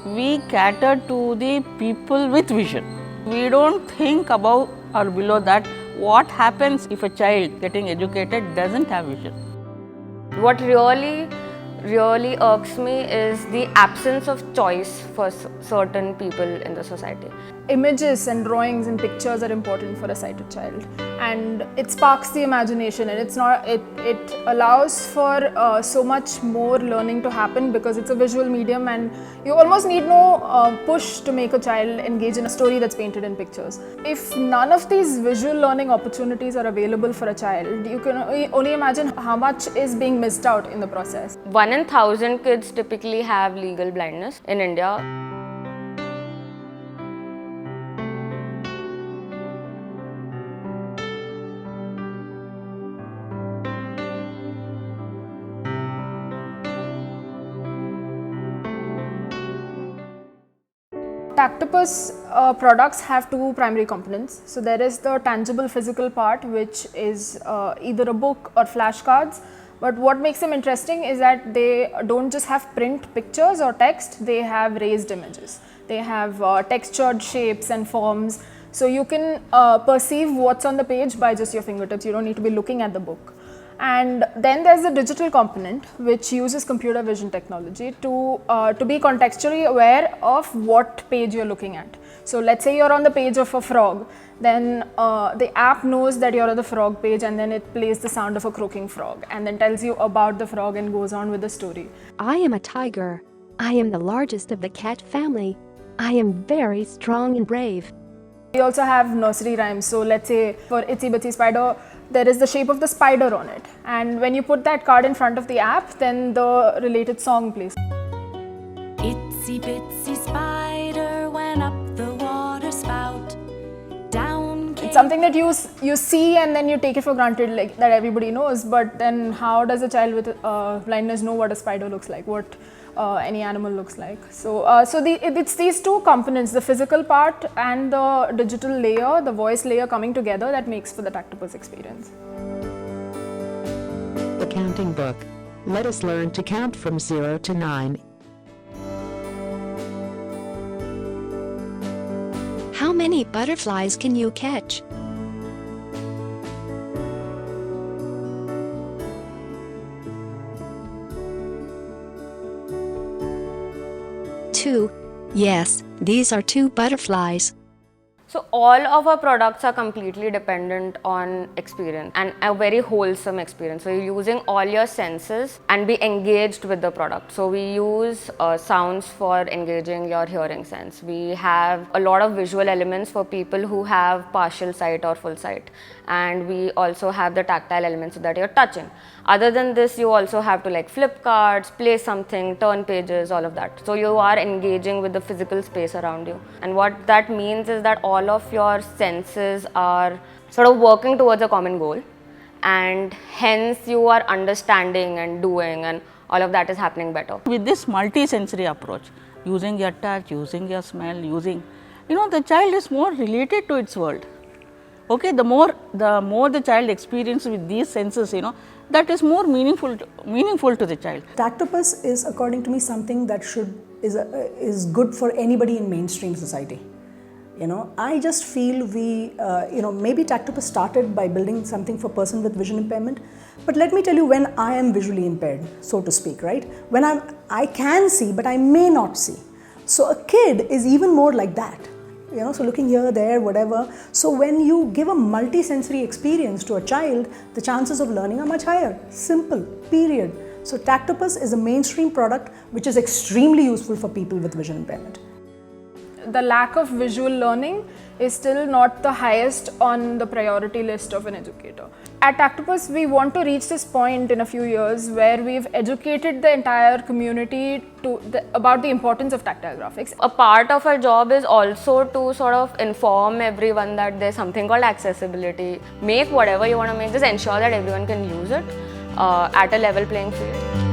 we cater to the people with vision. We don't think above or below that what happens if a child getting educated doesn't have vision. What really irks me is the absence of choice for certain people in the society. Images and drawings and pictures are important for a sighted child, and it sparks the imagination, and it allows for so much more learning to happen because it's a visual medium, and you almost need no push to make a child engage in a story that's painted in pictures. If none of these visual learning opportunities are available for a child, you can only imagine how much is being missed out in the process. 1 in 1,000 kids typically have legal blindness in India. Tactopus products have two primary components. So there is the tangible physical part, which is either a book or flashcards. But what makes them interesting is that they don't just have print pictures or text, they have raised images. They have textured shapes and forms. So you can perceive what's on the page by just your fingertips. You don't need to be looking at the book. And then there's the digital component, which uses computer vision technology to be contextually aware of what page you're looking at. So let's say you're on the page of a frog, then the app knows that you're on the frog page, and then it plays the sound of a croaking frog and then tells you about the frog and goes on with the story. I am a tiger. I am the largest of the cat family. I am very strong and brave. We also have nursery rhymes. So let's say for Itsy Bitsy Spider, there is the shape of the spider on it, and when you put that card in front of the app, then the related song plays. Itsy bitsy spider went up the water spout. Down came... It's something that you see and then you take it for granted, like that everybody knows, but then how does a child with blindness know what a spider looks like, what any animal looks like? So, it's these two components, the physical part and the digital layer, the voice layer coming together, that makes for the Tactopus experience. The counting book. Let us learn to count from 0 to 9. How many butterflies can you catch? 2. Yes, these are 2 butterflies. So all of our products are completely dependent on experience, and a very wholesome experience. So you're using all your senses and be engaged with the product. So we use sounds for engaging your hearing sense. We have a lot of visual elements for people who have partial sight or full sight. And we also have the tactile elements so that you're touching. Other than this, you also have to like flip cards, play something, turn pages, all of that. So you are engaging with the physical space around you. And what that means is that all of your senses are sort of working towards a common goal, and hence you are understanding and doing, and all of that is happening better. With this multi-sensory approach, using your touch, using your smell, the child is more related to its world. Okay, the more the child experiences with these senses, that is more meaningful to the child. Tactopus is, according to me, something that is good for anybody in mainstream society. I just feel maybe Tactopus started by building something for person with vision impairment. But let me tell you, when I am visually impaired, so to speak, right? When I can see, but I may not see. So a kid is even more like that. So looking here, there, whatever. So when you give a multi-sensory experience to a child, the chances of learning are much higher. Simple, period. So Tactopus is a mainstream product which is extremely useful for people with vision impairment. The lack of visual learning is still not the highest on the priority list of an educator. At Tactopus, we want to reach this point in a few years where we've educated the entire community about the importance of tactile graphics. A part of our job is also to sort of inform everyone that there's something called accessibility. Make whatever you want to make, just ensure that everyone can use it at a level playing field.